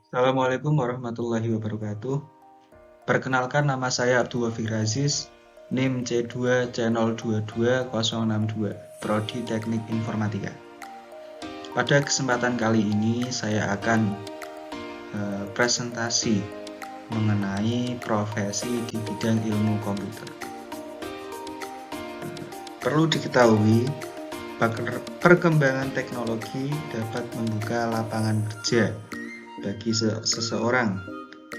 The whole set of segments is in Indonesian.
Assalamualaikum warahmatullahi wabarakatuh. Perkenalkan, nama saya Abdul Wafir Aziz, NIM C2C022-062, Prodi Teknik Informatika. Pada kesempatan kali ini saya akan presentasi mengenai profesi di bidang ilmu komputer. Perlu diketahui, perkembangan teknologi dapat membuka lapangan kerja bagi seseorang,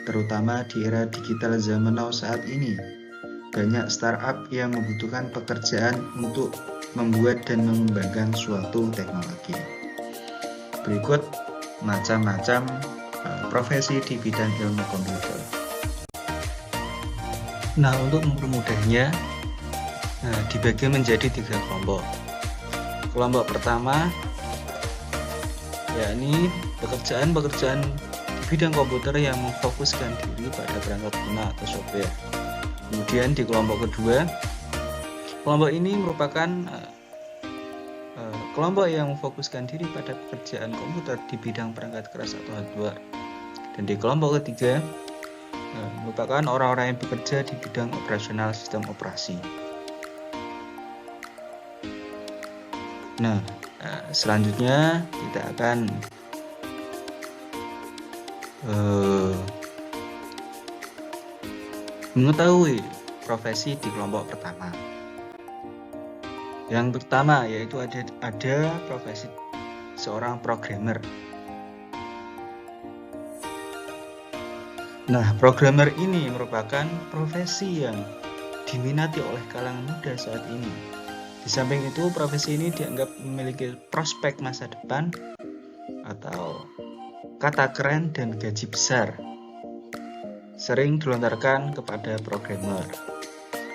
terutama di era digital zaman now saat ini. Banyak startup yang membutuhkan pekerjaan untuk membuat dan mengembangkan suatu teknologi. Berikut macam-macam profesi di bidang ilmu komputer. Nah, untuk mempermudahnya, dibagi menjadi 3 kelompok. Kelompok pertama yakni pekerjaan-pekerjaan di bidang komputer yang memfokuskan diri pada perangkat lunak atau software. Kemudian di kelompok kedua, kelompok ini merupakan kelompok yang memfokuskan diri pada pekerjaan komputer di bidang perangkat keras atau hardware. Dan di kelompok ketiga, merupakan orang-orang yang bekerja di bidang operasional sistem operasi. Nah, selanjutnya kita akan mengetahui profesi di kelompok pertama. Yang pertama yaitu ada profesi seorang programmer. Nah, programmer ini merupakan profesi yang diminati oleh kalangan muda saat ini. Di samping itu, profesi ini dianggap memiliki prospek masa depan atau kata keren dan gaji besar sering dilontarkan kepada programmer.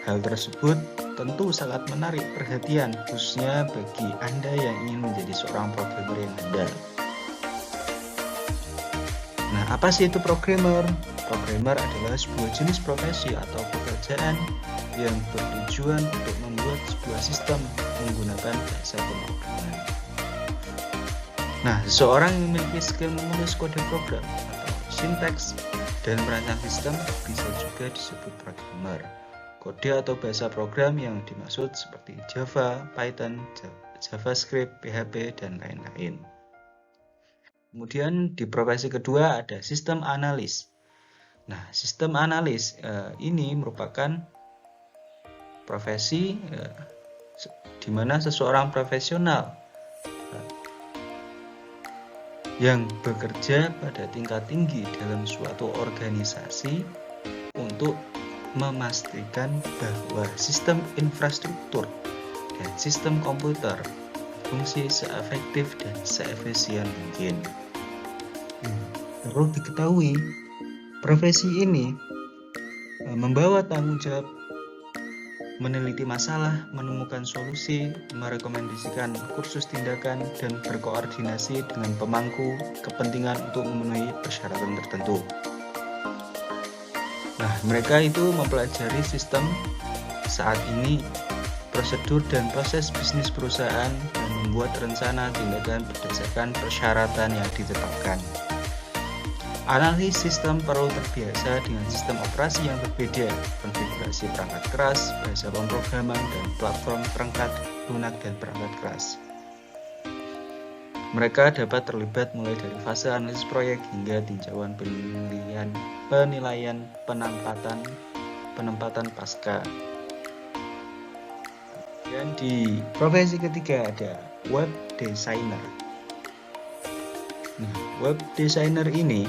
Hal tersebut tentu sangat menarik perhatian, khususnya bagi Anda yang ingin menjadi seorang programmer yang handal. Nah, apa sih itu programmer? Programmer adalah sebuah jenis profesi atau pekerjaan yang bertujuan untuk membuat sebuah sistem menggunakan bahasa pemrograman. Nah, seseorang yang memiliki skill menulis kode program atau sinteks dan merancang sistem bisa juga disebut programmer. Kode atau bahasa program yang dimaksud seperti Java, Python, JavaScript, PHP, dan lain-lain. Kemudian di profesi kedua ada sistem analis. Nah, sistem analis ini merupakan profesi di mana seseorang profesional yang bekerja pada tingkat tinggi dalam suatu organisasi untuk memastikan bahwa sistem infrastruktur dan sistem komputer berfungsi seefektif dan seefisien mungkin. Perlu diketahui, profesi ini membawa tanggung jawab meneliti masalah, menemukan solusi, merekomendasikan kursus tindakan, dan berkoordinasi dengan pemangku kepentingan untuk memenuhi persyaratan tertentu. Nah, mereka itu mempelajari sistem saat ini, prosedur dan proses bisnis perusahaan, dan membuat rencana tindakan berdasarkan persyaratan yang ditetapkan. Analis sistem perlu terbiasa dengan sistem operasi yang berbeda, konfigurasi perangkat keras, bahasa pemrograman, dan platform perangkat lunak dan perangkat keras. Mereka dapat terlibat mulai dari fase analisis proyek hingga tinjauan penilaian penempatan pasca. Dan di profesi ketiga ada web designer. Nah, web designer ini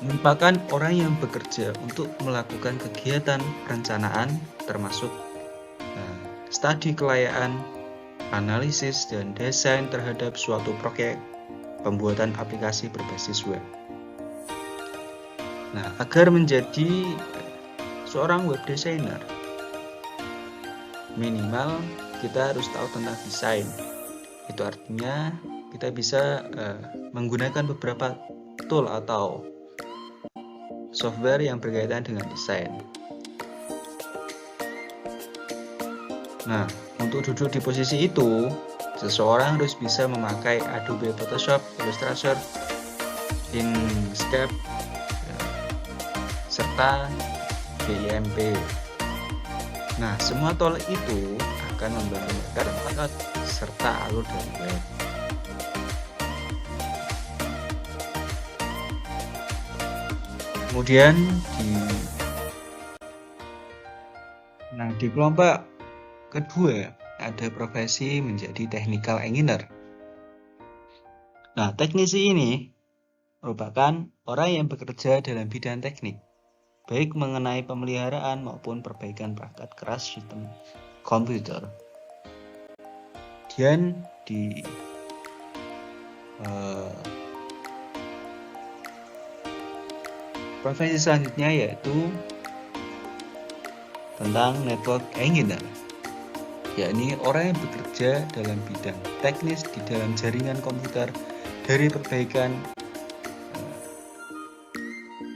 merupakan orang yang bekerja untuk melakukan kegiatan perencanaan termasuk studi kelayakan, analisis, dan desain terhadap suatu proyek pembuatan aplikasi berbasis web. Nah, agar menjadi seorang web designer, minimal kita harus tahu tentang desain. Itu artinya kita bisa menggunakan beberapa tool atau software yang berkaitan dengan desain. Nah, untuk duduk di posisi itu, seseorang harus bisa memakai Adobe Photoshop, Illustrator, Inkscape, serta GIMP. Nah, semua tool itu akan membantu mereka dapat serta alur dari web. Kemudian di kelompok kedua ada profesi menjadi technical engineer. Nah, teknisi ini merupakan orang yang bekerja dalam bidang teknik, baik mengenai pemeliharaan maupun perbaikan perangkat keras sistem komputer. Dan di profesi selanjutnya yaitu tentang network engineer, yakni orang yang bekerja dalam bidang teknis di dalam jaringan komputer dari perbaikan,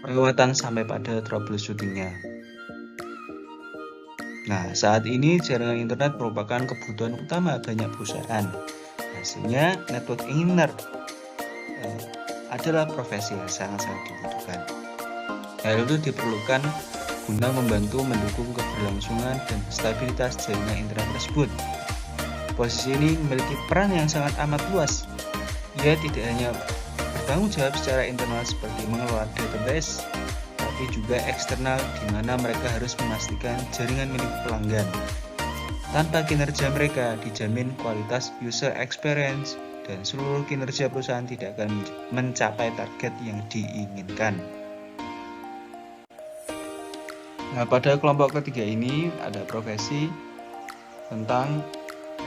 perawatan sampai pada troubleshootingnya. Nah, saat ini jaringan internet merupakan kebutuhan utama banyak perusahaan. Hasilnya, network engineer adalah profesi yang sangat-sangat dibutuhkan. Hal itu diperlukan guna membantu mendukung keberlangsungan dan stabilitas jaringan internet tersebut. Posisi ini memiliki peran yang sangat amat luas. Ia tidak hanya bertanggung jawab secara internal seperti mengelola database, tapi juga eksternal di mana mereka harus memastikan jaringan milik pelanggan. Tanpa kinerja mereka dijamin kualitas user experience dan seluruh kinerja perusahaan tidak akan mencapai target yang diinginkan. Nah, pada kelompok ketiga ini ada profesi tentang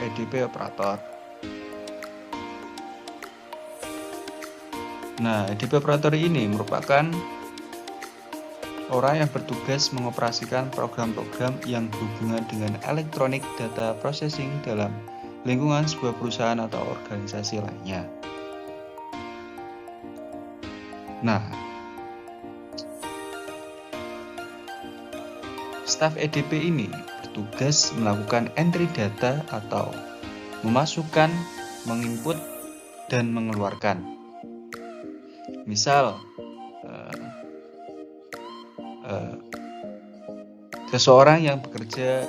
EDP operator. Nah, EDP operator ini merupakan orang yang bertugas mengoperasikan program-program yang berhubungan dengan electronic data processing dalam lingkungan sebuah perusahaan atau organisasi lainnya. Nah, staf EDP ini bertugas melakukan entry data atau memasukkan, menginput, dan mengeluarkan. Misal, seseorang yang bekerja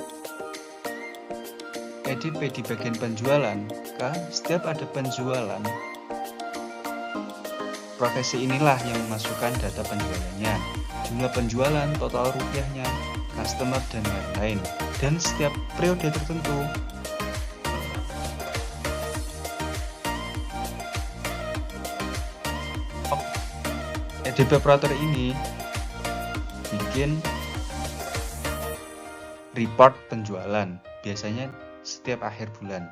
EDP di bagian penjualan, maka setiap ada penjualan, profesi inilah yang memasukkan data penjualannya, jumlah penjualan, total rupiahnya, customer, dan lain-lain. Dan setiap periode tertentu EDP operator ini bikin report penjualan, biasanya setiap akhir bulan.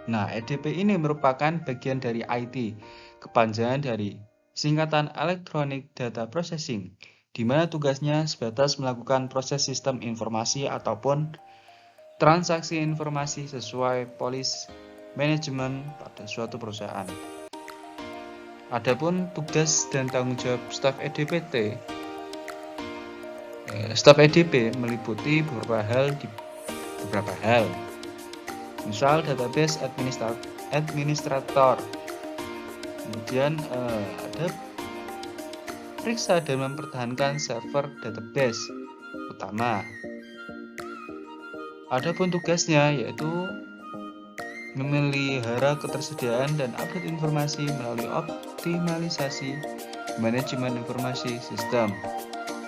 Nah, EDP ini merupakan bagian dari IT, kepanjangan dari singkatan Electronic Data Processing, di mana tugasnya sebatas melakukan proses sistem informasi ataupun transaksi informasi sesuai policy manajemen pada suatu perusahaan. Adapun tugas dan tanggung jawab staf EDP meliputi beberapa hal. Misal database administrator. Kemudian ada periksa dan mempertahankan server database utama. Adapun tugasnya yaitu memelihara ketersediaan dan update informasi melalui optimalisasi manajemen informasi sistem,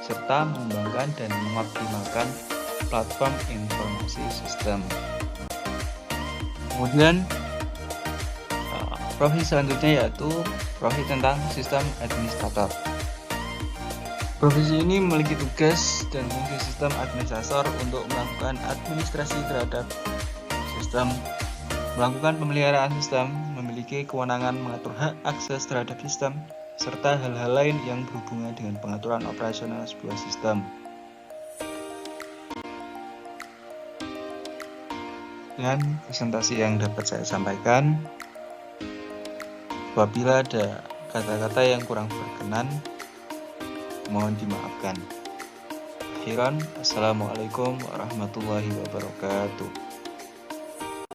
serta mengembangkan dan mengoptimalkan platform informasi sistem. Kemudian profesi selanjutnya yaitu profesi tentang sistem administrator. Profesi ini memiliki tugas dan fungsi sistem administrator untuk melakukan administrasi terhadap sistem, melakukan pemeliharaan sistem, memiliki kewenangan mengatur hak akses terhadap sistem, serta hal-hal lain yang berhubungan dengan pengaturan operasional sebuah sistem. Dan presentasi yang dapat saya sampaikan, apabila ada kata-kata yang kurang berkenan, mohon dimaafkan. Akhiran, Assalamualaikum warahmatullahi wabarakatuh.